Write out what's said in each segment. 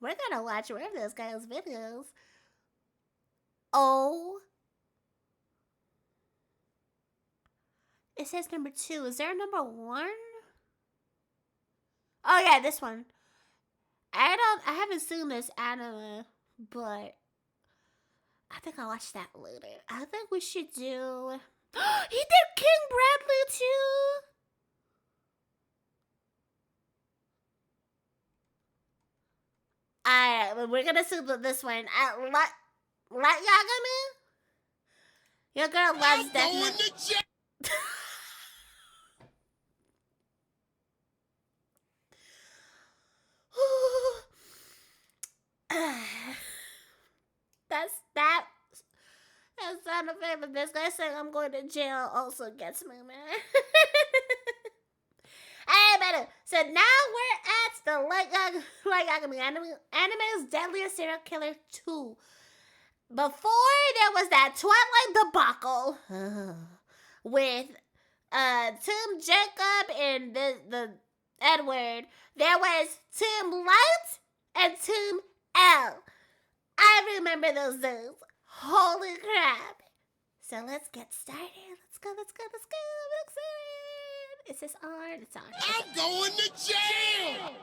We're gonna watch one of those guys' videos. Oh. It says number 2. Is there a number 1? Oh yeah, this one. I haven't seen this anime, but I think I'll watch that later. I think we should do... He did King Bradley too! Alright, we're gonna see this one. Like Yagami? Your girl loves Deadliest. That's not a favor. This guy saying I'm going to jail also gets me, man. Hey, better. So now we're at the like Yagami Anime's Deadliest Serial Killer 2. Before there was that Twilight debacle with Team Jacob and the Edward, there was Team Light and Team L. I remember those days. Holy crap. So let's get started. Let's go. I'm excited. Is this on? It's on. I'm going to jail!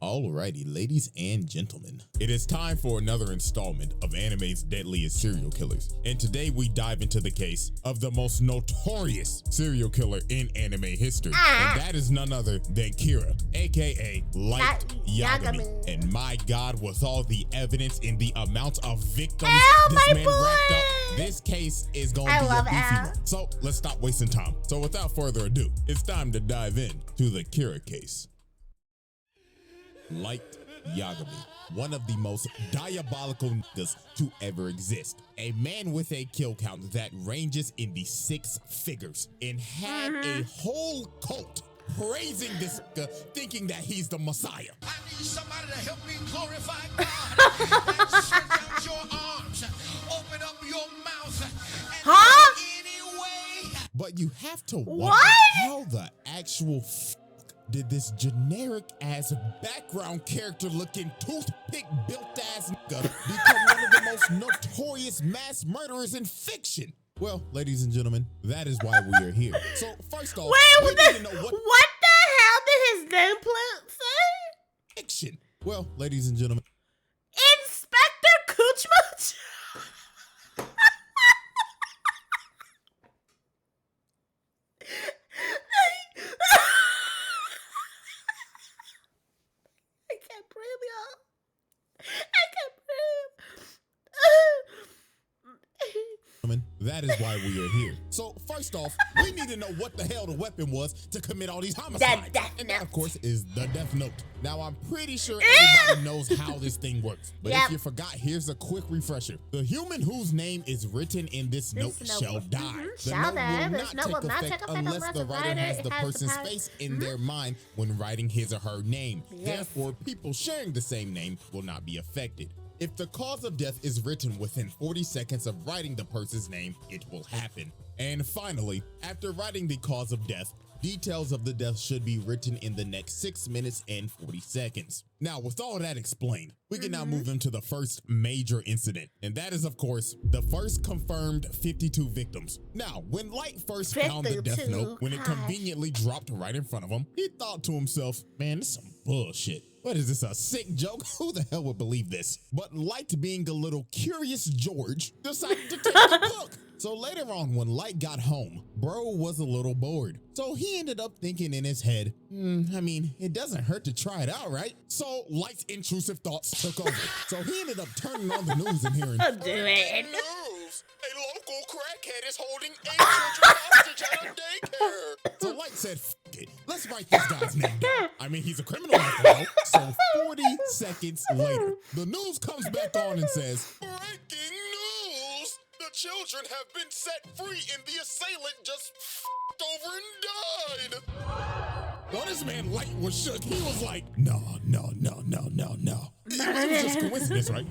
Alrighty, ladies and gentlemen, it is time for another installment of anime's Deadliest Serial Killers. And today we dive into the case of the most notorious serial killer in anime history. And that is none other than Kira, aka Light Yagami. And my God, with all the evidence and the amount of victims this man racked up, this case is going to be a beefy one. So let's stop wasting time. So without further ado, it's time to dive in to the Kira case. Light Yagami, one of the most diabolical niggas to ever exist. A man with a kill count that ranges in the 6 figures and had a whole cult praising this nigga, thinking that he's the Messiah. I need somebody to help me glorify God. And stretch out your arms, open up your mouth, and anyway. But you have to wonder how the actual did this generic ass background character looking toothpick built ass nigga become one of the most notorious mass murderers in fiction? Well, ladies and gentlemen, that is why we are here. So first off, we need to know what the hell did his nameplate say? Fiction. Well, ladies and gentlemen, Inspector Coochmooch. that is why we are here. So first off, we need to know what the hell the weapon was to commit all these homicides. And that, of course, is the Death Note. Now, I'm pretty sure everybody knows how this thing works. But if you forgot, here's a quick refresher. The human whose name is written in this note shall die. The note will not take effect unless the writer has the person's face in their mind when writing his or her name. Therefore, people sharing the same name will not be affected. If the cause of death is written within 40 seconds of writing the person's name, it will happen. And finally, after writing the cause of death, details of the death should be written in the next 6 minutes and 40 seconds. Now, with all that explained, we can now move into the first major incident. And that is, of course, the first confirmed 52 victims. Now, when Light first found the Death Note, when it conveniently dropped right in front of him, he thought to himself, man, this is some bullshit. What is this, a sick joke? Who the hell would believe this? But Light, being a little curious George, decided to take a look. So later on, when Light got home, bro was a little bored. So he ended up thinking in his head, I mean, it doesn't hurt to try it out, right? So Light's intrusive thoughts took over. So he ended up turning on the news and hearing, do it. News! A local crackhead is holding 8 children hostage at a daycare. So Light said, F it, let's write this guy's name down. I mean, he's a criminal after all. So 40 seconds later, the news comes back on and says, breaking news! The children have been set free and the assailant just f***ed over and died. Well, this man Light was shook. He was like, no. It was just coincidence, right?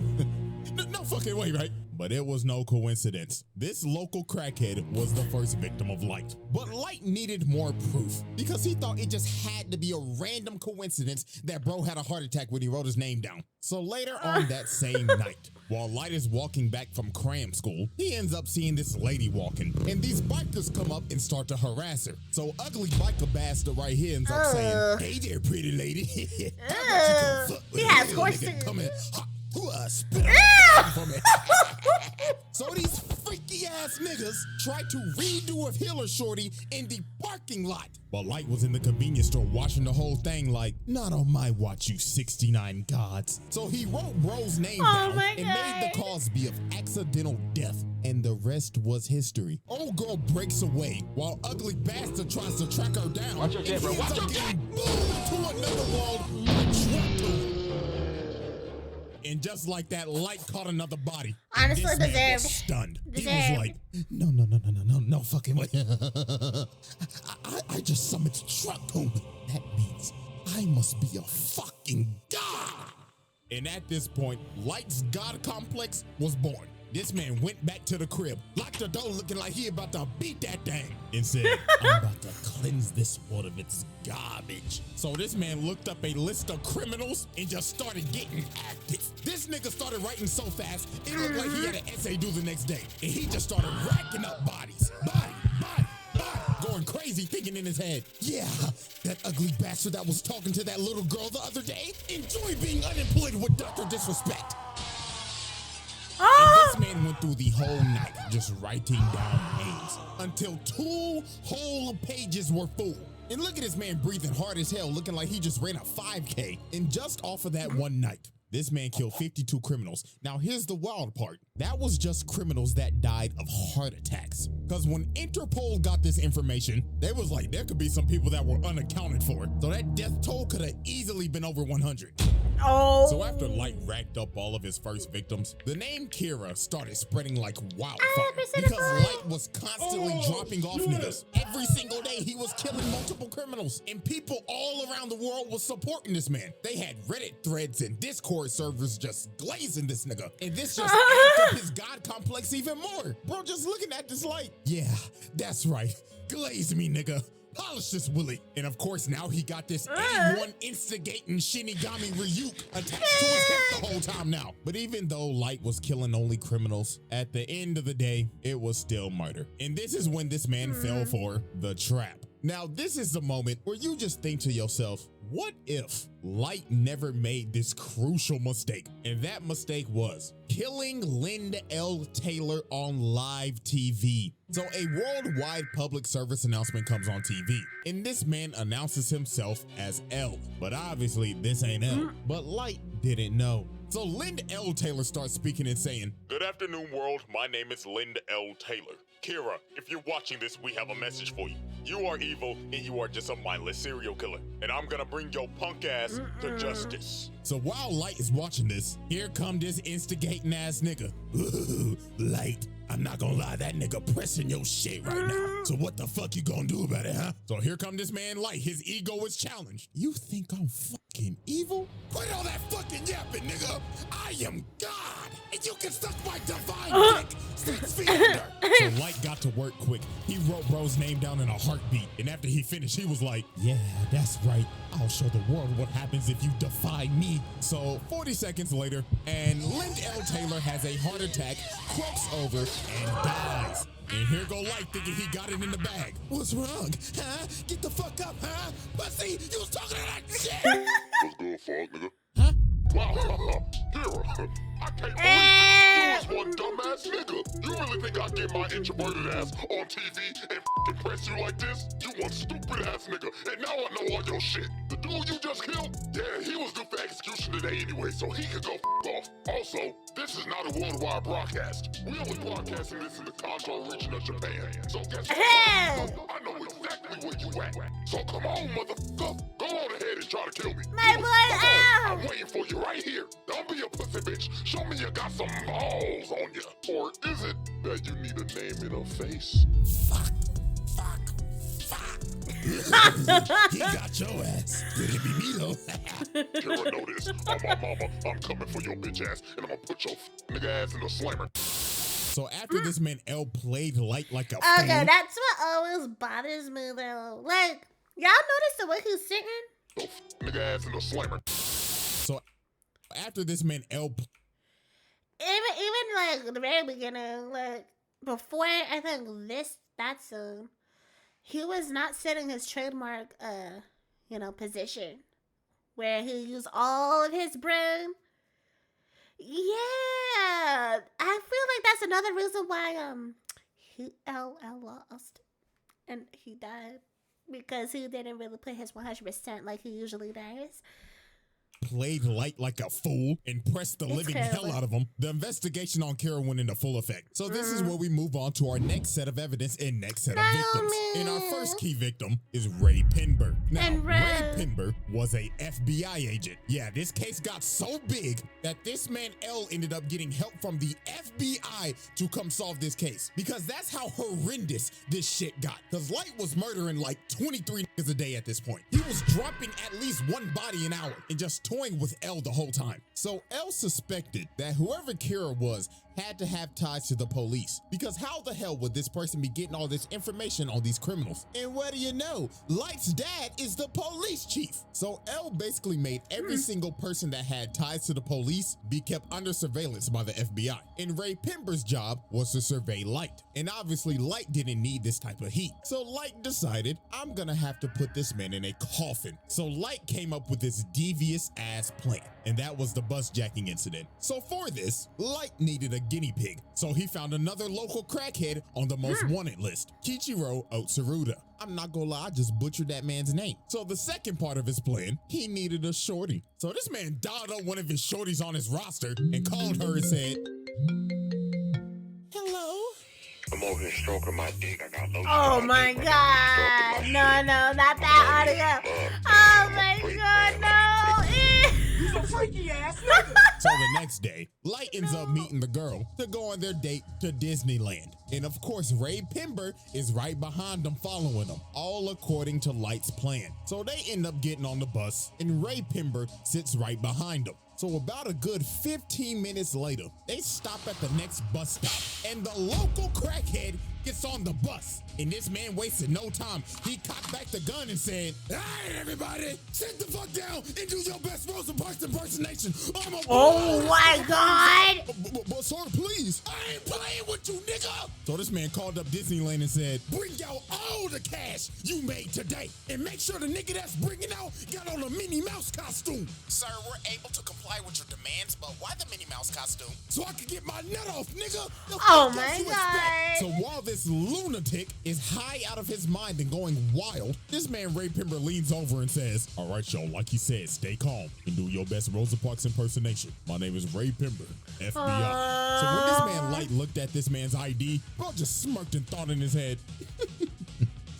No fucking way, right? But it was no coincidence. This local crackhead was the first victim of Light. But Light needed more proof because he thought it just had to be a random coincidence that bro had a heart attack when he wrote his name down. So later on that same night, while Light is walking back from cram school, he ends up seeing this lady walking, and these bikers come up and start to harass her. So ugly biker bastard right here ends up saying, "Hey there, pretty lady." He has horses. So these freaky ass niggas tried to redo a healer shorty in the parking lot. But Light was in the convenience store watching the whole thing like, "Not on my watch, you 69 gods." So he wrote bro's name down and made the cause be of accidental death. And the rest was history. Old girl breaks away while ugly bastard tries to track her down. Watch your jet, bro. Watch your jet. Moved to another world like Shrek. And just like that, Light caught another body. Honestly, this man was deserved. stunned. Deserved. He was like, no fucking way. I just summoned Truck-kun. That means I must be a fucking god. And at this point, Light's god complex was born. This man went back to the crib, locked the door looking like he about to beat that thing, and said, "I'm about to cleanse this world of its garbage." So this man looked up a list of criminals and just started getting active. This nigga started writing so fast, it looked like he had an essay due the next day. And he just started racking up bodies. Body, going crazy, thinking in his head, "Yeah, that ugly bastard that was talking to that little girl the other day, enjoy being unemployed with Dr. Disrespect." And this man went through the whole night just writing down names until 2 whole pages were full. And look at this man breathing hard as hell, looking like he just ran a 5K. And just off of that one night, this man killed 52 criminals. Now here's the wild part. That was just criminals that died of heart attacks. Because when Interpol got this information, they was like, there could be some people that were unaccounted for. So that death toll could have easily been over 100. Oh. So after Light racked up all of his first victims, the name Kira started spreading like wildfire because Light was constantly dropping off niggas. Every single day he was killing multiple criminals, and people all around the world was supporting this man. They had Reddit threads and Discord servers just glazing this nigga, and this just amped up his god complex even more. Bro, just looking at this Light, yeah, that's right, glaze me, nigga. Polish this Willie. And of course, now he got this A1 instigating Shinigami Ryuk attached to his hip the whole time now. But even though Light was killing only criminals, at the end of the day, it was still murder. And this is when this man fell for the trap. Now, this is the moment where you just think to yourself, what if Light never made this crucial mistake? And that mistake was killing Linda L. Taylor on live TV. So a worldwide public service announcement comes on TV, and this man announces himself as L. But obviously this ain't L, but Light didn't know. So Linda L. Taylor starts speaking and saying, "Good afternoon, world. My name is Linda L. Taylor. Kira, if you're watching this, we have a message for you. You are evil, and you are just a mindless serial killer. And I'm gonna bring your punk ass to justice." So while Light is watching this, here come this instigating ass nigga. "Ooh, Light, I'm not gonna lie, that nigga pressing your shit right now. So what the fuck you gonna do about it, huh?" So here come this man Light. His ego is challenged. "You think I'm fucking evil? Quit all that fucking yapping, nigga. I am God, and you can suck my divine dick 6 feet under." So Light got to work quick. He wrote bro's name down in a heartbeat. And after he finished, he was like, "Yeah, that's right. I'll show the world what happens if you defy me." So 40 seconds later, and Linda L. Taylor has a heart attack, croaks over, and dies. And here go Light thinking he got it in the bag. "What's wrong? Huh? Get the fuck up, huh? Pussy, you was talking to that shit." What's good, fuck, nigga? Huh? Kira, I can't believe you was one dumbass nigga. You really think I get my introverted ass on TV and f***ing press you like this? You one stupid ass nigga, and now I know all your shit. The dude you just killed, yeah, he was due for execution today anyway, so he could go f*** off. Also, this is not a worldwide broadcast. We only broadcasting this in the Kanto region of Japan. So guess what? I know exactly where you at. So come on, motherfucker. Go on ahead and try to kill me. My boy Al. I'm waiting for you right here. Don't be a pussy bitch. Show me you got some balls on you. Or is it that you need a name and a face? Fuck. He got your ass. Could it be me though? Kira, know this. On my mama, I'm coming for your bitch ass, and I'm gonna put your nigga ass in the slammer. So after this man L played Light like a fool. Okay, that's what always bothers me though. Like, y'all notice the way he's sitting? Nigga ass in a slammer. So after this man L Even like the very beginning, like before I think that soon, he was not setting his trademark position where he used all of his brain. Yeah, I feel like that's another reason why he lost and he died, because he didn't really put his 100% like he usually does. Played Light like a fool and pressed the living hell out of him. The investigation on Kara went into full effect. So this is where we move on to our next set of evidence and next set of victims. And our first key victim is Ray Pinber. Now, Ray Pinber was a FBI agent. Yeah, this case got so big that this man L ended up getting help from the FBI to come solve this case, because that's how horrendous this shit got. Because Light was murdering like 23 niggas a day at this point. He was dropping at least one body an hour and just toying with L the whole time. So L suspected that whoever Kira was had to have ties to the police, because how the hell would this person be getting all this information on these criminals? And what do you know? Light's dad is the police chief. So L basically made every single person that had ties to the police be kept under surveillance by the FBI. And Ray Pinber's job was to survey Light. And obviously Light didn't need this type of heat. So Light decided, I'm gonna have to put this man in a coffin. So Light came up with this devious ass plan, and that was the bus jacking incident. So for this, Light needed a guinea pig. So he found another local crackhead on the most wanted list, Kichiro Otsuruda. I'm not gonna lie, I just butchered that man's name. So the second part of his plan, he needed a shorty. So this man dialed up one of his shorties on his roster and called her and said, hello? I'm over here stroking my dick. I got lotion. Oh my god. No, not that audio. Oh my god, no. He's a freaky ass nigga. So the next day, Light ends up meeting the girl to go on their date to Disneyland. And of course, Ray Pinber is right behind them, following them, all according to Light's plan. So they end up getting on the bus, and Ray Pinber sits right behind them. So about a good 15 minutes later, they stop at the next bus stop, and the local crackhead gets on the bus. And this man wasted no time. He cocked back the gun and said, all right, everybody, sit the fuck down and do your best Rosa Parks impersonation. Oh my god. But sir, please, I ain't playing with you, nigga. So this man called up Disneyland and said, bring out all the cash you made today, and make sure the nigga that's bringing out got on a Minnie Mouse costume. Sir, we're able to comply with your demands, but why the Minnie Mouse costume? So I could get my nut off, nigga. Oh my god. So while this lunatic is high out of his mind and going wild, this man Ray Pinber leans over and says, all right, y'all, like he said, stay calm and do your best Rosa Parks impersonation. My name is Ray Pinber, FBI. So when this man Light looked at this man's ID, bro just smirked and thought in his head,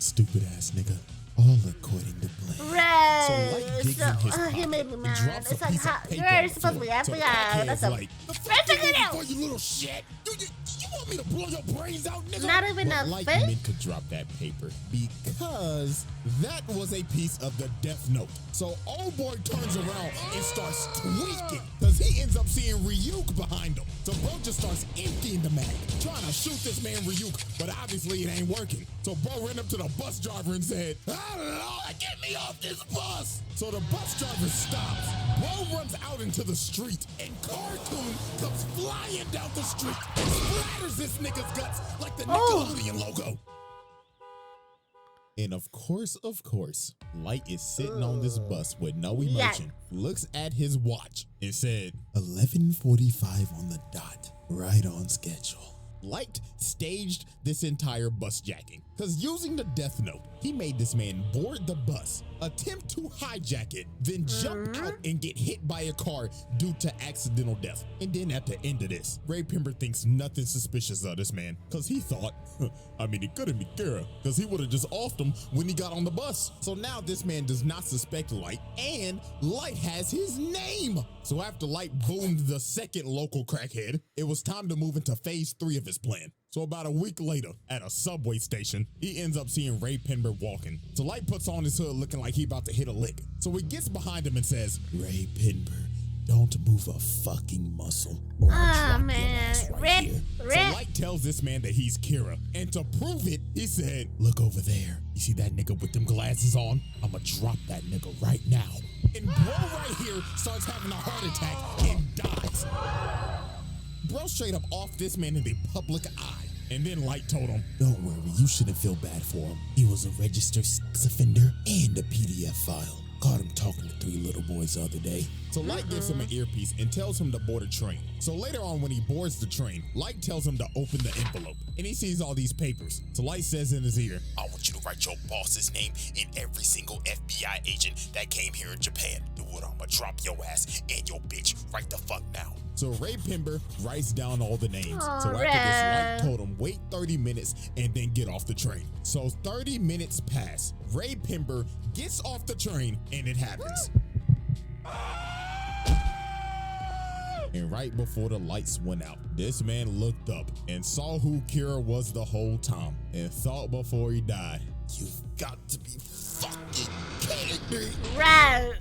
stupid ass nigga. All according to plan. Right. So Light digs in his pocket he made me and mad. drops It's a like, piece of how, paper you're on the supposed to be floor. So the FBI. crackhead's That's a like, the fuck Fix you it out. for, you little shit? You want me to blow your brains out, nigga? Not even But a Light fake? meant to drop that paper because that was a piece of the Death Note. So old boy turns around and starts tweaking because he ends up seeing Ryuk behind him. So bro just starts emptying the mag, trying to shoot this man Ryuk, but obviously it ain't working. So bro ran up to the bus driver and said, oh Lord, get me off this bus. So the bus driver stops. Bro runs out into the street, and Cartoon comes flying down the street and splatters this nigga's guts like the Nickelodeon logo. And of course, Light is sitting on this bus with no emotion, looks at his watch, and said, 11:45 on the dot, right on schedule. Light staged this entire bus jacking, because using the Death Note, he made this man board the bus, attempt to hijack it, then jump out and get hit by a car due to accidental death. And then at the end of this, Ray Pinber thinks nothing suspicious of this man, because he thought, it couldn't be Kara, because he would have just offed him when he got on the bus. So now this man does not suspect Light, and Light has his name. So after Light boomed the second local crackhead, it was time to move into phase 3 of his plan. So about a week later, at a subway station, he ends up seeing Ray Pinber walking. So Light puts on his hood looking like he about to hit a lick. So he gets behind him and says, Ray Pinber, Don't move a fucking muscle or I'll drop your ass right here. Rip. So Light tells this man that he's Kira. And to prove it, he said, look over there. You see that nigga with them glasses on? I'ma drop that nigga right now. And bro right here starts having a heart attack and dies. Bro straight up off this man in the public eye. And then Light told him, don't worry, you shouldn't feel bad for him. He was a registered sex offender and a PDF file. Caught him talking to 3 little boys the other day. So Light gives him an earpiece and tells him to board a train. So later on when he boards the train, Light tells him to open the envelope. And he sees all these papers. So Light says in his ear, I want you to write your boss's name and every single FBI agent that came here in Japan. Do it, I'ma drop your ass and your bitch right the fuck now. So Ray Pember writes down all the names. So after Ray. this, Light told him, wait 30 minutes and then get off the train. So 30 minutes pass. Ray Pember gets off the train and it happens. And right before the lights went out, this man looked up and saw who Kira was the whole time and thought before he died, you've got to be fucking kidding me. Right.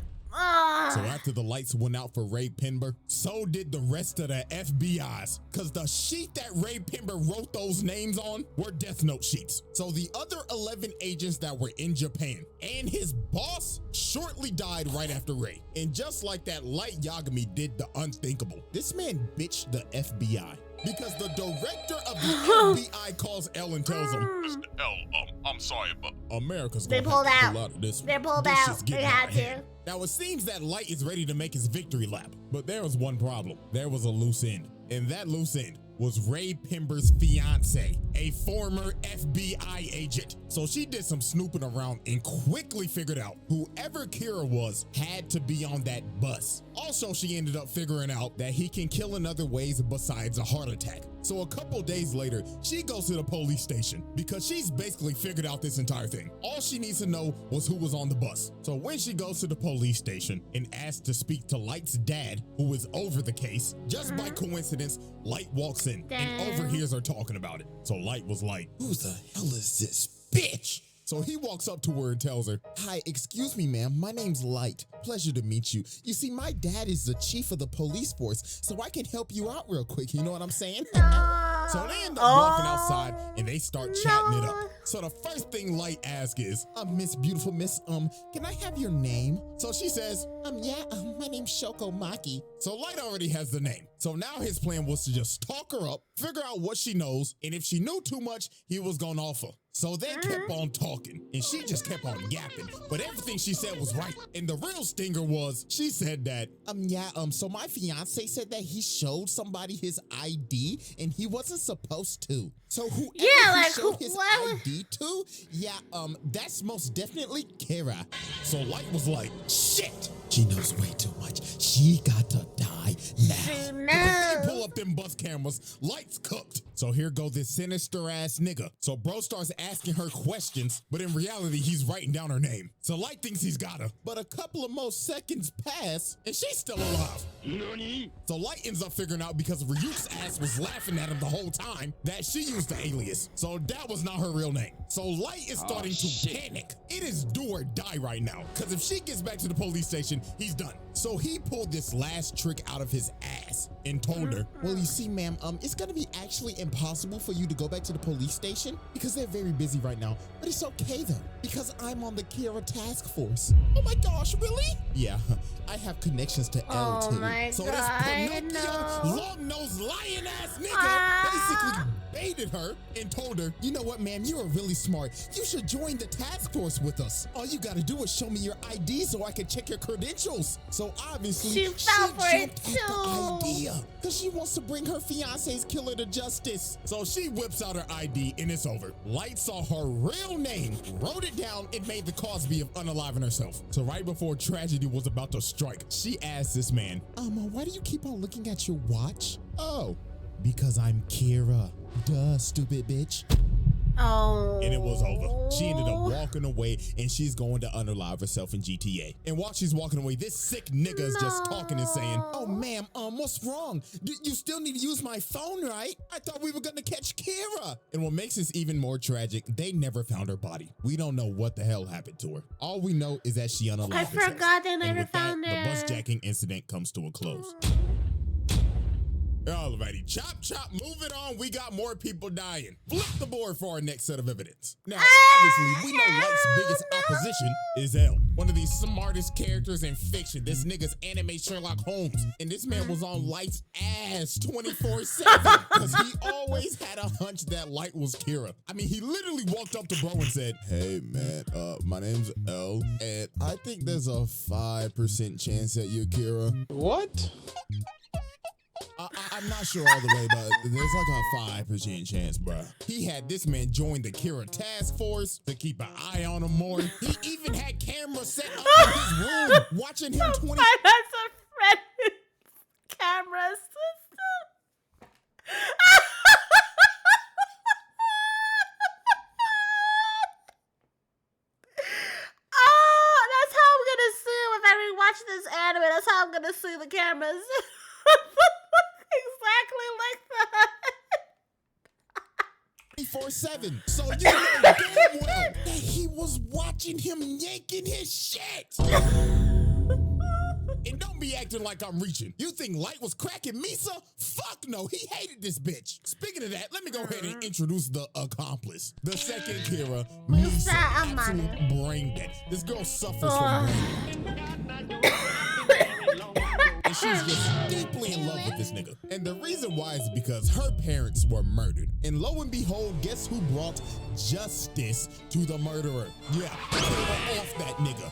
So after the lights went out for Ray Pember, so did the rest of the FBI's, because the sheet that Ray Pember wrote those names on were Death Note sheets. So the other 11 agents that were in Japan and his boss shortly died right after Ray. And just like that, Light Yagami did the unthinkable. This man bitched the FBI. Because the director of the FBI calls L and tells him, Mr. L, I'm sorry, but America's They gonna pulled have to out. pull out of this. They pulled This out. shit's getting They out had of to. hand. Now it seems that Light is ready to make his victory lap, but there was one problem. There was a loose end, and that loose end was Ray Pember's fiance, a former FBI agent. So she did some snooping around and quickly figured out whoever Kira was had to be on that bus. Also, she ended up figuring out that he can kill in other ways besides a heart attack. So a couple days later, she goes to the police station because she's basically figured out this entire thing. All she needs to know was who was on the bus. So when she goes to the police station and asks to speak to Light's dad, who is over the case, just by coincidence, Light walks in and overhears her talking about it. So Light was like, who the hell is this bitch? So he walks up to her and tells her, hi, excuse me, ma'am. My name's Light. Pleasure to meet you. You see, my dad is the chief of the police force, so I can help you out real quick. You know what I'm saying? So they end up walking outside and they start chatting it up. So the first thing Light asks is, Miss Beautiful Miss, can I have your name? So she says, my name's Shoko Maki. So Light already has the name. So now his plan was to just talk her up, figure out what she knows, and if she knew too much, he was gonna offer. So they kept on talking, and she just kept on yapping, but everything she said was right. And the real stinger was, she said that, so my fiance said that he showed somebody his ID, and he wasn't supposed to. So whoever he showed his ID to, that's most definitely Kira. So Light was like, shit, she knows way too much. She got to die now. But they pull up them bus cameras, Light's cooked. So here go this sinister ass nigga. So bro starts asking her questions, but in reality, he's writing down her name. So Light thinks he's got her, but a couple of more seconds pass, and she's still alive. Nani? So Light ends up figuring out, because Ryuk's ass was laughing at him the whole time, that she used the alias. So that was not her real name. So Light is starting to panic. It is do or die right now, because if she gets back to the police station, he's done. So he pulled this last trick out of his ass and told her, well, you see, ma'am, it's gonna be actually impossible for you to go back to the police station because they're very busy right now, but it's okay though, because I'm on the Kira task force. Oh my gosh, really? Yeah, I have connections to L too. My so God, this Pinocchio, no. long-nosed lion ass nigga basically baited her and told her, you know what, man, you are really smart. You should join the task force with us. All you gotta do is show me your ID so I can check your credentials. So obviously, She fell for it jumped at the idea because she wants to bring her fiance's killer to justice. So she whips out her ID and it's over. Light saw her real name, wrote it down, and made the Cosby of unaliving herself. So right before tragedy was about to strike, she asked this man, why do you keep on looking at your watch? Oh, because I'm Kira. Duh, stupid bitch. Oh. And it was over. She ended up walking away, and she's going to unalive herself in GTA. And while she's walking away, this sick nigga is just talking and saying, "Oh, ma'am, what's wrong? You still need to use my phone, right? I thought we were gonna catch Kira." And what makes this even more tragic, they never found her body. We don't know what the hell happened to her. All we know is that she unalived herself. I forgot they never and with found that, her. the bus jacking incident comes to a close. Alrighty, chop, moving on. We got more people dying. Flip the board for our next set of evidence. Now, obviously, we know Light's biggest opposition is L, one of the smartest characters in fiction. This nigga's anime Sherlock Holmes. And this man was on Light's ass 24/7 because he always had a hunch that Light was Kira. I mean, he literally walked up to bro and said, "Hey, man, my name's L, and I think there's a 5% chance that you're Kira." What? I'm not sure all the way, but there's like a 5% chance, bruh. He had this man join the Kira task force to keep an eye on him more. He even had cameras set up in his room, watching him 20. That's a friend camera system. Oh, that's how I'm gonna sue if I rewatch this anime. That's how I'm gonna sue the cameras. Exactly like that. 24/7. So you know damn well that he was watching him yanking his shit. And don't be acting like I'm reaching. You think Light was cracking Misa? Fuck no, he hated this bitch. Speaking of that, let me go ahead and introduce the accomplice. The second Kira, Misa, absolute brain dead. This girl suffers from brain dead. And she's just deeply in love with this nigga. And the reason why is because her parents were murdered. And lo and behold, guess who brought justice to the murderer? Yeah, they were off that nigga.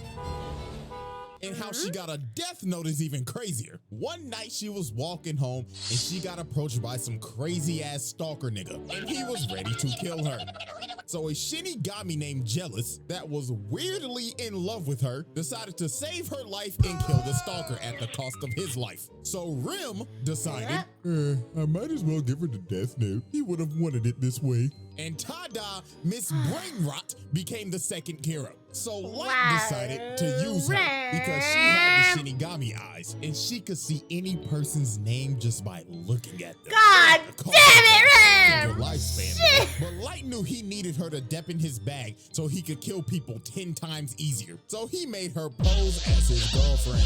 And how she got a death note is even crazier. One night she was walking home and she got approached by some crazy ass stalker nigga. And he was ready to kill her. So a Shinigami named Jealous, that was weirdly in love with her, decided to save her life and kill the stalker at the cost of his life. So Rim decided, I might as well give her the death note. He would have wanted it this way. And tada, Miss Brainrot became the second Kira. So Light decided to use her because she had the Shinigami eyes and she could see any person's name just by looking at them. God damn it, Rim! Lifespan. But Light knew he needed her to dip in his bag so he could kill people 10 times easier. So he made her pose as his girlfriend.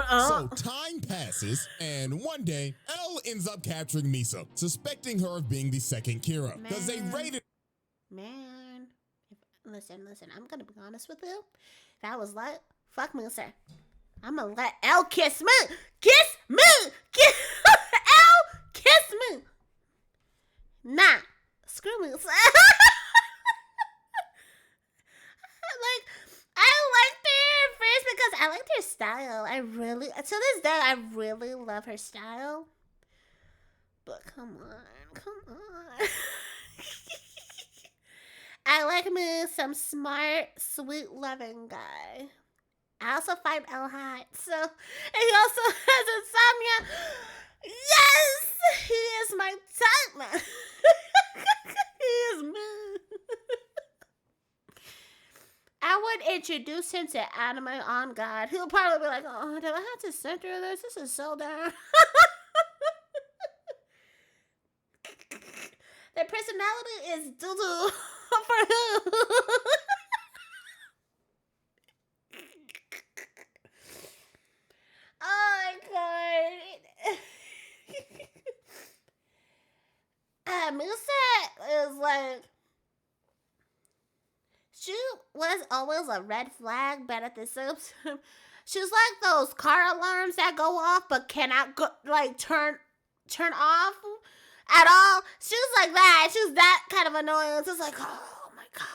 So time passes, and one day, L ends up capturing Misa, suspecting her of being the second Kira. Because they raided. Man, listen, I'm gonna be honest with you. If I was like, fuck me, sir. I'm gonna let L kiss me. Kiss me! L kiss me! Nah, screw me, sir. I liked her first because I liked her style. To this day, I really love her style. But come on. I like me some smart, sweet, loving guy. I also find L hot, so, and he also has insomnia. Yes! He is my type, man. He is me. I would introduce him to anime on God. He'll probably be like, oh, do I have to censor this? This is so dumb. Their personality is doo-doo for who? Oh my God. Misa is like, she was always a red flag, but at the same time, she's like those car alarms that go off but cannot go, like turn off at all. She was like that. She was that kind of annoying. It's like, oh my God.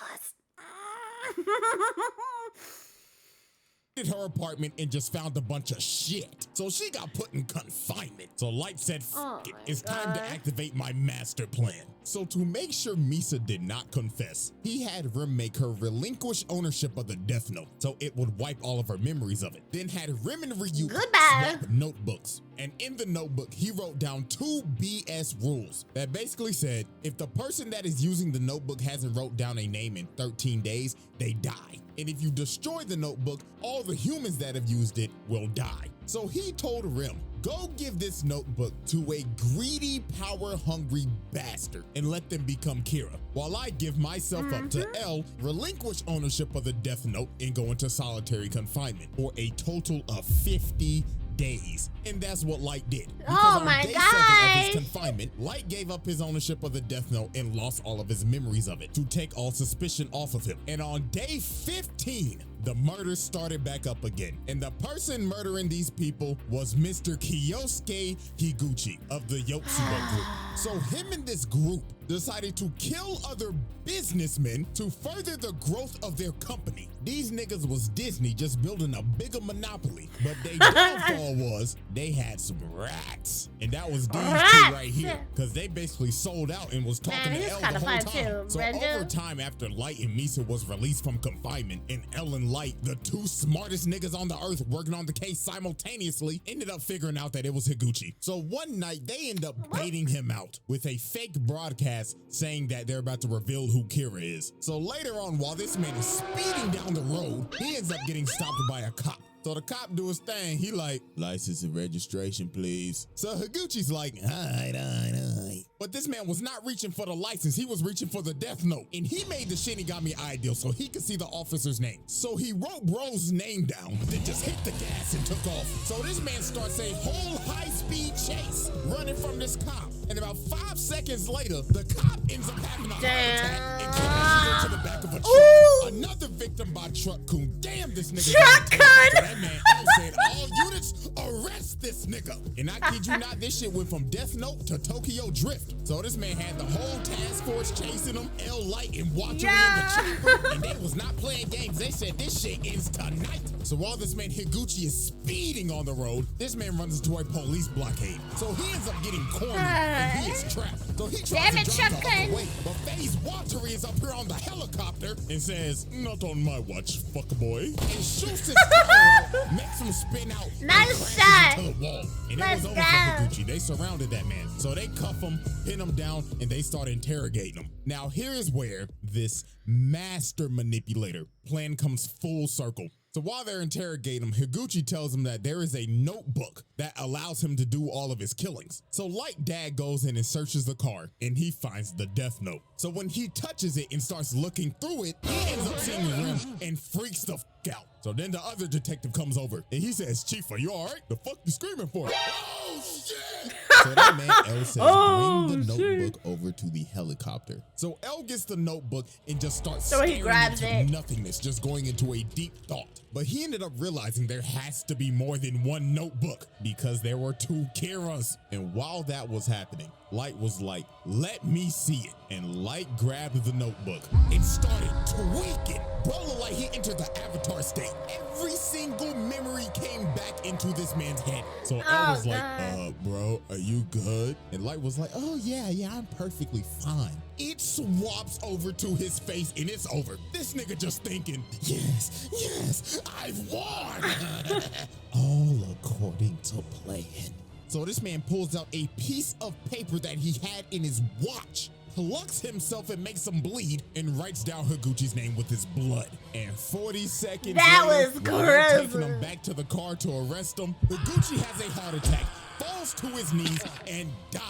Her apartment and just found a bunch of shit. So she got put in confinement. So Light said, F it, it's time to activate my master plan. So to make sure Misa did not confess, he had Rim make her relinquish ownership of the Death Note so it would wipe all of her memories of it. Then had Rim and Ryu swap notebooks. And in the notebook, he wrote down 2 BS rules that basically said if the person that is using the notebook hasn't wrote down a name in 13 days, they die. And if you destroy the notebook, all the humans that have used it will die. So he told Rim, go give this notebook to a greedy, power-hungry bastard and let them become Kira, while I give myself up to L, relinquish ownership of the Death Note, and go into solitary confinement for a total of 50 days. And that's what Light did. Because on day 7 of his confinement, Light gave up his ownership of the Death Note and lost all of his memories of it to take all suspicion off of him. And on day 15, the murders started back up again. And the person murdering these people was Mr. Kyosuke Higuchi of the Yotsuba group. So him and this group decided to kill other businessmen to further the growth of their company. These niggas was Disney just building a bigger monopoly, but their downfall was they had some rats. And that was these two right here, because they basically sold out and was talking to L the whole time. So over time, after Light and Misa was released from confinement, and L and Light, the 2 smartest niggas on the earth working on the case simultaneously, ended up figuring out that it was Higuchi. So one night, they end up baiting him out with a fake broadcast saying that they're about to reveal who Kira is. So later on, while this man is speeding down the road, he ends up getting stopped by a cop. So the cop do his thing. He like, license and registration, please. So Higuchi's like, all right. But this man was not reaching for the license. He was reaching for the Death Note. And he made the Shinigami ideal so he could see the officer's name. So he wrote bro's name down, then just hit the gas and took off. So this man starts a whole high-speed chase running from this cop. And about 5 seconds later, the cop ends up having a heart attack and crashes into the back of a truck. Another victim by truck coon. Damn, this nigga. Truck coon. Man, L said, all units, arrest this nigga. And I kid you not, this shit went from Death Note to Tokyo Drift. So this man had the whole task force chasing him, L Light and Watcher in the chopper, and they was not playing games. They said this shit ends tonight. So while this man Higuchi is speeding on the road, this man runs into a police blockade. So he ends up getting cornered and he is trapped. So he tries to drive the other way, but FaZe Watcher is up here on the helicopter and says, not on my watch, fuck boy, and shoots his tire out, makes him spin out, nice shot into the wall. And it was over for Higuchi. They surrounded that man. So they cuff him, pin him down, and they start interrogating him. Now here is where this master manipulator plan comes full circle. So while they're interrogating him, Higuchi tells him that there is a notebook that allows him to do all of his killings. So Light Dad goes in and searches the car, and he finds the Death Note. So when he touches it and starts looking through it, he ends up seeing Rim and freaks the f out. So then the other detective comes over, and he says, Chief, are you all right? The fuck you screaming for? Oh, shit! So that man L says, bring the notebook over to the helicopter. So L gets the notebook and just starts staring into nothingness, just going into a deep thought. But he ended up realizing there has to be more than one notebook because there were 2 Kiras. And while that was happening, Light was like, let me see it. And Light grabbed the notebook and started tweaking. Bro, like he entered the avatar state. Every single memory came back into this man's head. So L was like, bro, are you good? And Light was like, oh yeah, I'm perfectly fine. It swaps over to his face and it's over. This nigga just thinking, yes, I've won. All according to plan. So this man pulls out a piece of paper that he had in his watch, plucks himself and makes him bleed, and writes down Higuchi's name with his blood. And 40 seconds later, while they're taking him back to the car to arrest him, Higuchi has a heart attack, falls to his knees, and dies.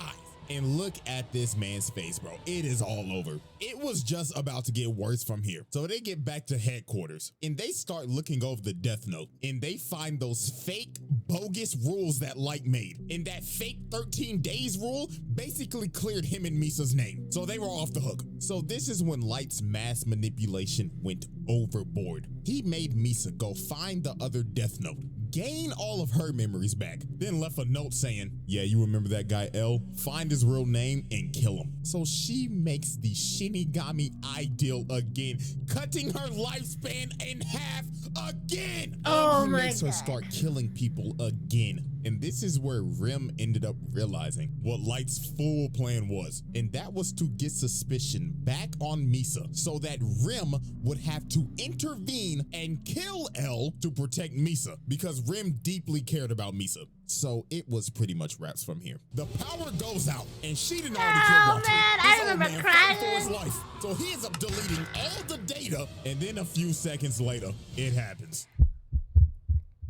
And look at this man's face, bro. It is all over. It was just about to get worse from here. So they get back to headquarters and they start looking over the Death Note and they find those fake bogus rules that Light made. And that fake 13 days rule basically cleared him and Misa's name. So they were off the hook. So this is when Light's mass manipulation went overboard. He made Misa go find the other Death Note, gain all of her memories back, then left a note saying, yeah, you remember that guy L? Find his real name and kill him. So she makes the Shinigami ideal again, cutting her lifespan in half again. Oh And he my makes her God. start killing people again. And this is where Rim ended up realizing what Light's full plan was. And that was to get suspicion back on Misa so that Rim would have to intervene and kill L to protect Misa because Rim deeply cared about Misa. So it was pretty much wraps from here. The power goes out and she didn't already kill Oh Walter. man, I His old remember man fighting for his crying. life. So he ends up deleting all the data, and then a few seconds later, it happens.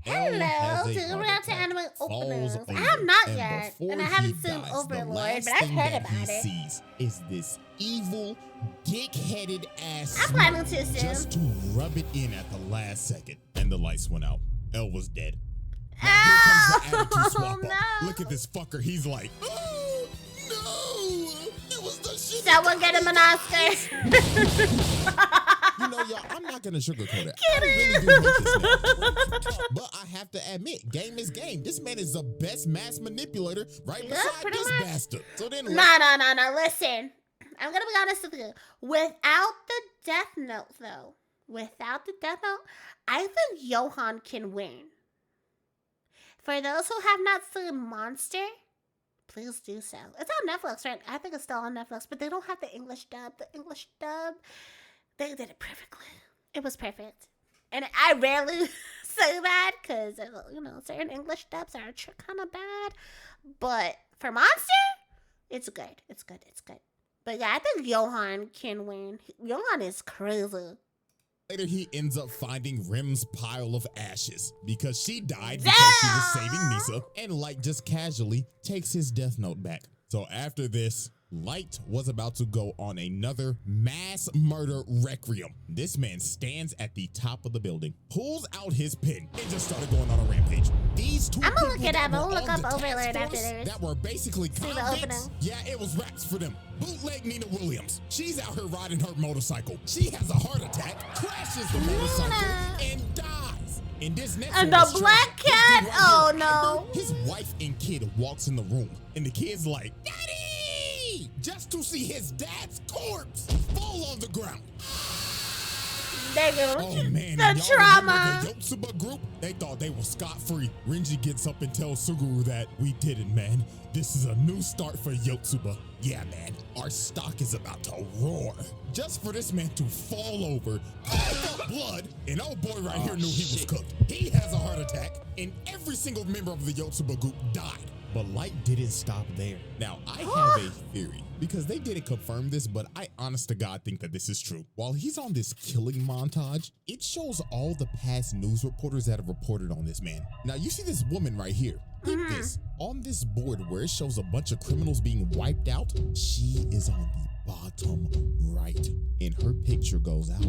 Hello, to the Real to Anime openers. I have not yet, and I haven't seen Overlord, but I've heard about it. Sees is this evil, dick-headed ass I'm planning to soon. just to rub it in at the last second, and the lights went out. Elle was dead. Now Oh, here comes the attitude swap no. up. Look at this fucker. He's like, oh no, it was the shit. Someone get him an Oscar. You know, y'all, I'm not gonna sugarcoat it. Get I really do hate this man. But I have to admit, game is game. This man is the best mass manipulator right Yeah, beside pretty this much. bastard. So then, No. Listen, I'm gonna be honest with you. Without the Death Note, though, I think Johan can win. For those who have not seen Monster, please do so. It's on Netflix, right? I think it's still on Netflix, but they don't have the English dub. The English dub, they did it perfectly. It was perfect. And I rarely say that because, you know, certain English dubs are kind of bad. But for Monster, it's good. It's good. It's good. But yeah, I think Johan can win. Johan is crazy. later he ends up finding Rim's pile of ashes because she died because she was saving Misa, and Light just casually takes his death note back. So after this, Light was about to go on another mass murder requiem. This man stands at the top of the building, pulls out his pen, and just started going on a rampage. These two I'ma look people it up. that I'ma were look on up the Overlord task after force this. that were basically See the convicts. opening. Yeah, it was raps for them. Bootleg Nina Williams. She's out here riding her motorcycle. She has a heart attack, crashes the motorcycle, and dies. And this next And one the is black tragic. This cat? dude right Oh, here, no. Amber, his wife and kid walks in the room, and the kid's like, Daddy! Just to see his dad's corpse fall on the ground. Nigga, Oh man, the and y'all trauma. remember the Yotsuba group? They thought they were scot-free. Renji gets up and tells Suguru that we did it, man. This is a new start for Yotsuba. Yeah, man, our stock is about to roar. Just for this man to fall over, cough up blood, and old boy right here knew he was cooked. He has a heart attack, and every single member of the Yotsuba group died. But Light didn't stop there. Now, I have a theory, because they didn't confirm this, but I honest to God think that this is true. While he's on this killing montage, it shows all the past news reporters that have reported on this man. Now, you see this woman right here. Peep this. On this board where it shows a bunch of criminals being wiped out, she is on the bottom right, and her picture goes out.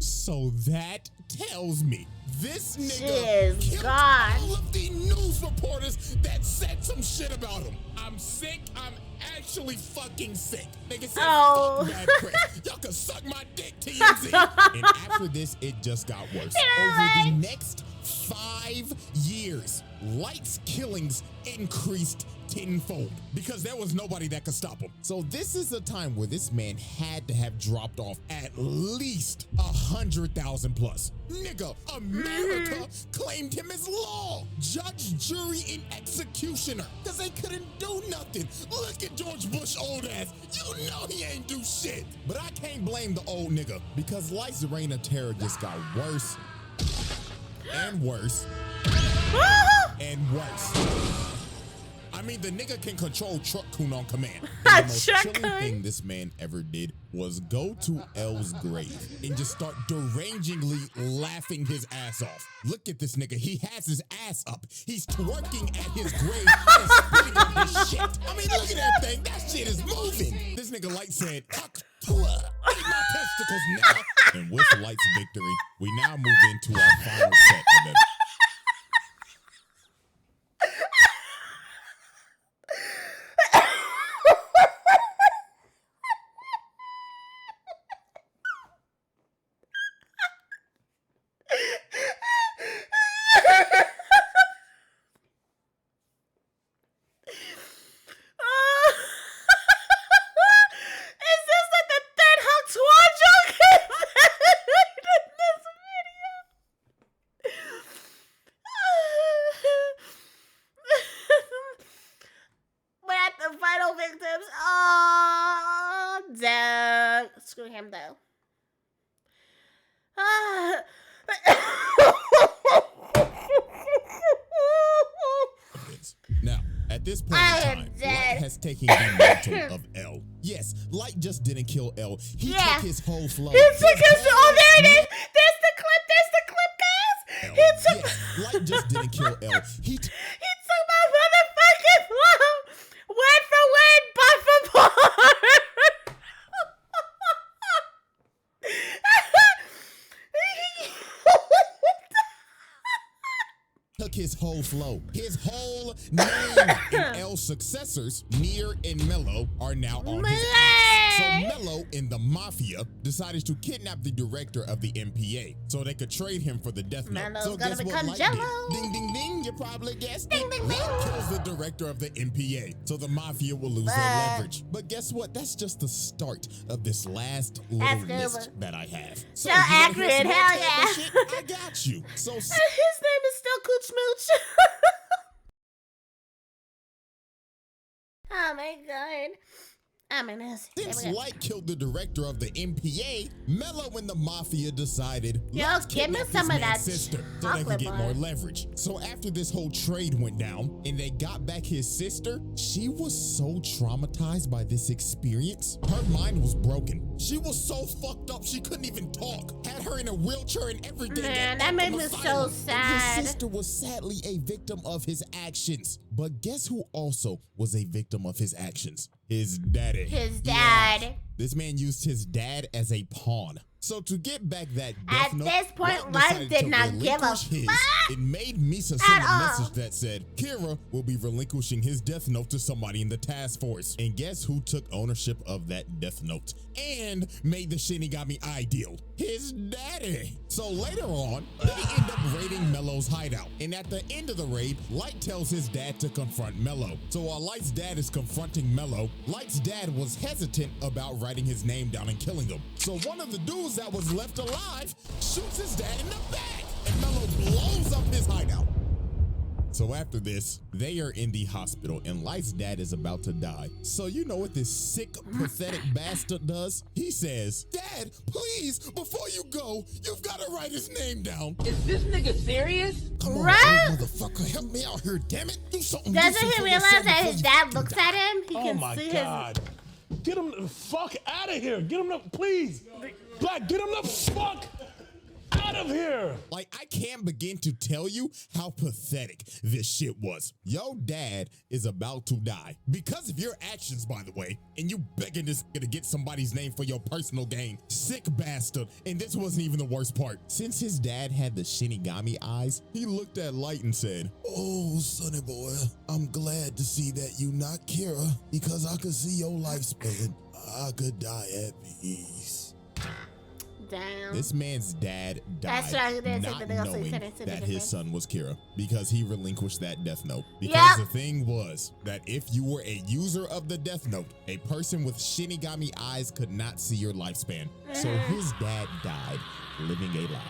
So that tells me this nigga Is killed gone. all of the news reporters that said some shit about him. I'm sick. I'm actually fucking sick. Nigga said, Oh. fuck bad press. Y'all can suck my dick, TMZ. And after this, it just got worse. Over the next 5 years, Light's killings increased tenfold because there was nobody that could stop him. So this is a time where this man had to have dropped off at least 100,000 plus. Nigga, America claimed him as law, judge, jury, and executioner because they couldn't do nothing. Look at George Bush old ass. You know he ain't do shit. But I can't blame the old nigga because Light's reign of terror just got worse and worse and worse. I mean, the nigga can control Truck Kun on command. And the most Truck chilling Kun. thing this man ever did was go to L's grave and just start derangingly laughing his ass off. Look at this nigga. He has his ass up. He's twerking at his grave and spitting on his shit. I mean, look at that thing. That shit is moving. This nigga Light said, eat my testicles now. And with Light's victory, we now move into our final set of the him though. Now, at this point in time, Light has taken the mantle of L. Yes, Light just didn't kill L. He took his whole flow. He took his oh, there it is. There's the clip, guys. L. He took Light just didn't kill L. He took my motherfucking flow. Word for word, bar for bar. took his whole flow, his whole name, and L's successors, Near and Mello, are now on his ass. So Mello and the Mafia decided to kidnap the director of the MPA so they could trade him for the Death Note. Mello's so gonna guess what become Light Jello. did? Ding, ding, ding, you probably guessed Ding, it. ding, Light ding. kills the director of the MPA, so the Mafia will lose their leverage. But guess what? That's just the start of this last little list that I have. So accurate, hell yeah. Shit? I got you. So his name is still Cooch Mooch. Oh my god. since Light killed the director of the MPA, Mello and the Mafia decided, Yo, let's give me kidnap some this of man's that sister so they could get more leverage. So after this whole trade went down and they got back his sister, she was so traumatized by this experience. Her mind was broken. She was so fucked up she couldn't even talk. Had her in a wheelchair and everything. Man, that made me so sad. And his sister was sadly a victim of his actions. But guess who also was a victim of his actions? His daddy. His dad. Yeah. This man used his dad as a pawn. So to get back that Death Note, this point, Light Light decided did to not give a relinquish his. fuck It made Misa send at a all. message that said, Kira will be relinquishing his Death Note to somebody in the task force. And guess who took ownership of that Death Note and made the Shinigami ideal? His daddy. So later on, they end up raiding Mello's hideout. And at the end of the raid, Light tells his dad to confront Mello. So while Light's dad is confronting Mello, Light's dad was hesitant about writing his name down and killing him. So one of the dudes that was left alive shoots his dad in the back, and Mello blows up his hideout. So after this, they are in the hospital and Light's dad is about to die. So you know what this sick, pathetic bastard does? He says, Dad, please, before you go, you've got to write his name down. Is this nigga serious? Come on, Right? motherfucker, help me out here, damn it. Do something Doesn't decent he for realize yourself that before his you dad fucking looks die. at him? He Oh can my see God. Get him the fuck out of here. Get him the, please. Black, get him the fuck out of here. Like, I can't begin to tell you how pathetic this shit was. Your dad is about to die because of your actions, by the way, and you begging this nigga to get somebody's name for your personal gain. Sick bastard. And this wasn't even the worst part. Since his dad had the Shinigami eyes, he looked at Light and said, Oh, sonny boy, I'm glad to see that you not Kira because I could see your lifespan. I could die at peace. Damn. This man's dad That's died right, he didn't not take the nail, so he knowing couldn't see the that his difference. son was Kira because he relinquished that Death Note. Because Yep. the thing was that if you were a user of the Death Note, a person with Shinigami eyes could not see your lifespan. So his dad died living a lie.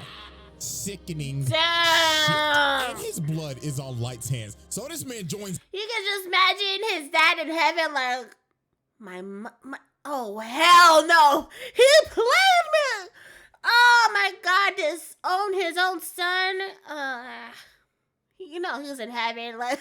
Sickening shit. Damn. And his blood is on Light's hands. So this man joins. You can just imagine his dad in heaven like, my oh, hell no. He played me. Oh, my God. Disown his own son. You know, he was in heaven. Like,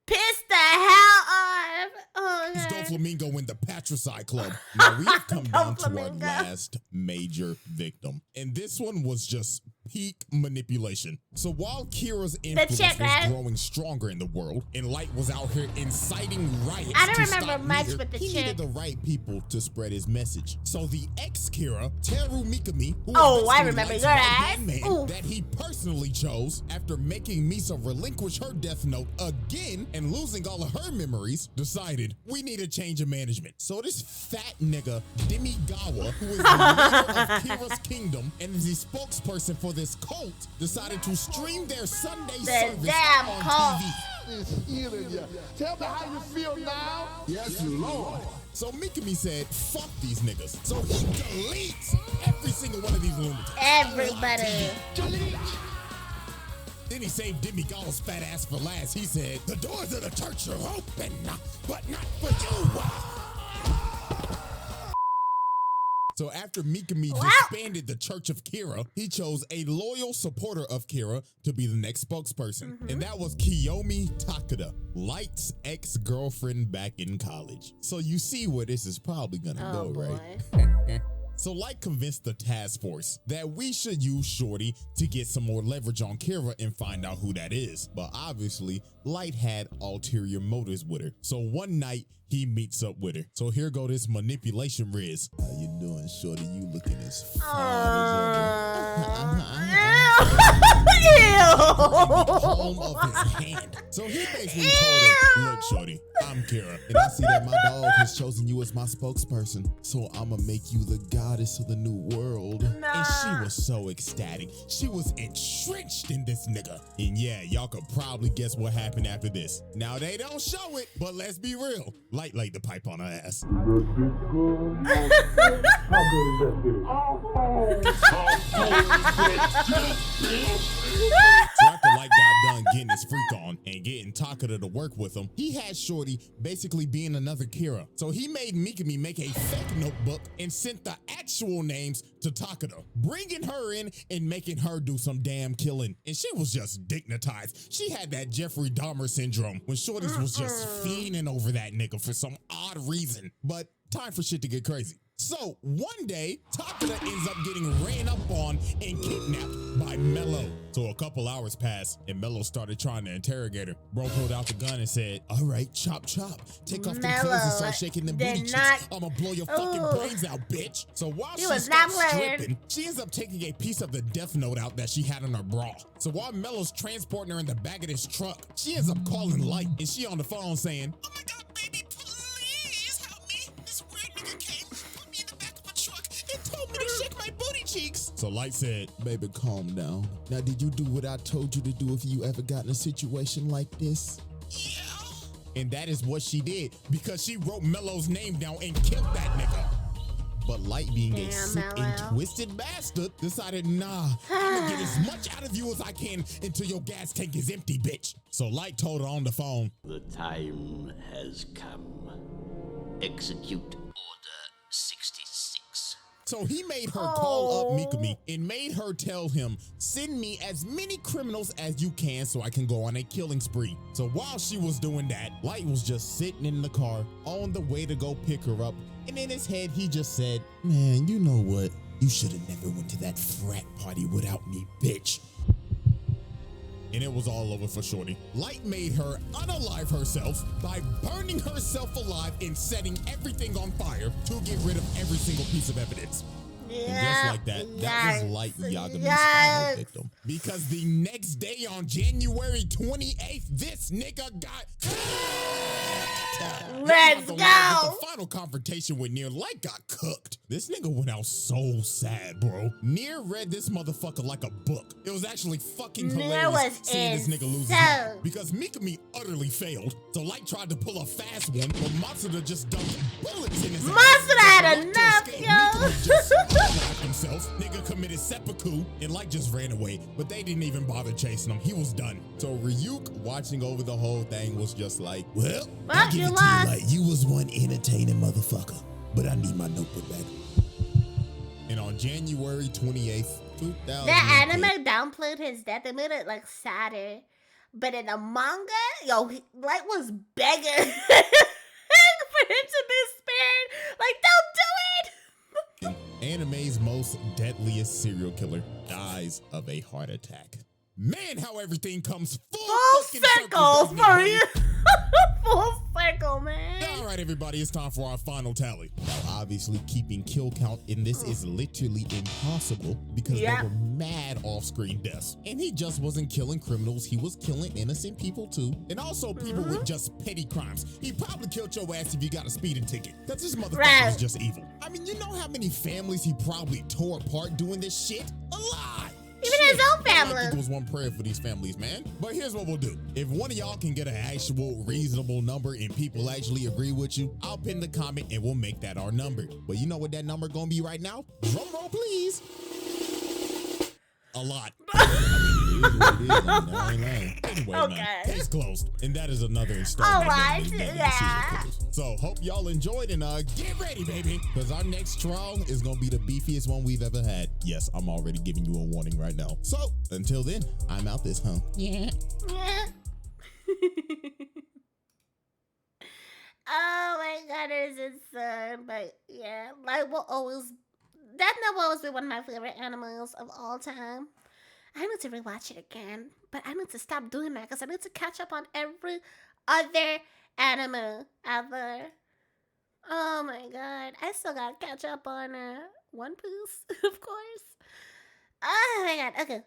pissed the hell off. Oh, He's God. Doflamingo in the Patricide Club. Now we have come down to our Doflamingo. last major victim. And this one was just peak manipulation. So while Kira's influence chick, was right? growing stronger in the world, and Light was out here inciting riots I don't to remember stop much Nier, with the he chick. needed the right people to spread his message. So the ex-Kira, Teru Mikami, who Oh, was I basically remember Light's your right-hand ass. man Ooh. that he personally chose after making Misa relinquish her Death Note again and losing all of her memories, decided we need a change of management. So this fat nigga, Demigawa, who is the leader of Kira's kingdom and is the spokesperson for this cult, decided to stream their Sunday service damn on cult. TV. Tell me how you feel now. Yes, Lord. So Mikami said, fuck these niggas. So he deletes every single one of these lunatics. Everybody. Then he saved Demigawa's fat ass for last. He said, the doors of the church are open, but not for you. So after Mikami Wow. disbanded the Church of Kira, he chose a loyal supporter of Kira to be the next spokesperson. And that was Kiyomi Takeda, Light's ex-girlfriend back in college. So you see where this is probably gonna go, right? So Light convinced the task force that we should use Shorty to get some more leverage on Kira and find out who that is. But obviously, Light had ulterior motives with her. So one night, he meets up with her. So here go this manipulation Riz. How you doing, Shorty? You looking as fine palm of his hand. So he basically told her, look, Shorty, I'm Kira, and I see that my dog has chosen you as my spokesperson. So I'ma make you the goddess of the new world. And she was so ecstatic. She was entrenched in this nigga. And yeah, y'all could probably guess what happened after this. Now they don't show it, but let's be real. Light laid the pipe on her ass. So after Light got done getting his freak on and getting Takeda to work with him, he had Shorty basically being another Kira. So he made Mikami make a fake notebook and sent the actual names to Takeda, bringing her in and making her do some damn killing. And she was just dignitized. She had that Jeffrey Dahmer syndrome when Shorty's was just fiending over that nigga for some odd reason. But time for shit to get crazy. So one day, Takeda ends up getting ran up on and kidnapped by Mello. So a couple hours passed and Mello started trying to interrogate her. Bro pulled out the gun and said, all right, chop, chop. Take off the clothes and start shaking them booty cheeks. I'ma blow your fucking brains out, bitch. So while she starts stripping, she ends up taking a piece of the death note out that she had on her bra. So while Mello's transporting her in the back of this truck, she ends up calling Light and she on the phone saying, oh my God, baby, please help me. This weird nigga came, put me in the back of a truck and told me to shake my booty cheeks. So Light said, baby, calm down. Now, did you do what I told you to do if you ever got in a situation like this? Yeah. And that is what she did because she wrote Mello's name down and killed that nigga. But Light, being a sick and twisted bastard, decided, nah, I'm gonna get as much out of you as I can until your gas tank is empty, bitch. So Light told her on the phone, the time has come. Execute Order 66. So he made her call up Mikami and made her tell him, send me as many criminals as you can so I can go on a killing spree. So while she was doing that, Light was just sitting in the car on the way to go pick her up. And in his head, he just said, man, you know what? You should have never went to that frat party without me, bitch. And it was all over for Shorty. Light made her unalive herself by burning herself alive and setting everything on fire to get rid of every single piece of evidence. And just like that, that was Light Yagami's final victim. Because the next day on January 28th, this nigga got... Let's go. The final confrontation with Nier, Light got cooked. This nigga went out so sad, bro. Nier read this motherfucker like a book. It was actually fucking hilarious seeing this nigga lose his mind because Mikami utterly failed. So Light tried to pull a fast one, but Matsuda just dumped bullets in his ass. Matsuda had enough, yo. Just himself. Nigga committed seppuku and Light just ran away, but they didn't even bother chasing him. He was done. So Ryuk, watching over the whole thing, was just like, well, I'll give it to you, Light. You was one entertaining motherfucker, but I need my notebook back. And on January 28th, 2000. That anime downplayed his death. They made it like sadder. But in the manga, yo, Light was begging for him to be spared. Like, don't do it! Anime's most deadliest serial killer dies of a heart attack. Man, how everything comes full circle for you. Full circle, man. All right, everybody, it's time for our final tally. Now, obviously, keeping kill count in this is literally impossible because there were mad off-screen deaths. And he just wasn't killing criminals. He was killing innocent people, too. And also people with just petty crimes. He probably killed your ass if you got a speeding ticket. Because this motherfucker was just evil. I mean, you know how many families he probably tore apart doing this shit? A lot. Even his own family. I think it was one prayer for these families, man. But here's what we'll do. If one of y'all can get an actual reasonable number and people actually agree with you, I'll pin the comment and we'll make that our number. But you know what that number gonna be right now? Drum roll, please. A lot. I mean, is what it is. I ain't lying. Anyway, Okay. man, case closed. And that is another installment. Alright, of Deadliest yeah. Serial Killers. So hope y'all enjoyed and get ready, baby. Because our next trial is going to be the beefiest one we've ever had. Yes, I'm already giving you a warning right now. So until then, I'm out this, huh? Yeah. Yeah. Oh my god, it is insane. But yeah, like will always that will always be one of my favorite animals of all time. I need to rewatch it again, but I need to stop doing that because I need to catch up on every other anime ever. Oh my god, I still gotta catch up on One Piece, of course. Oh my god, okay.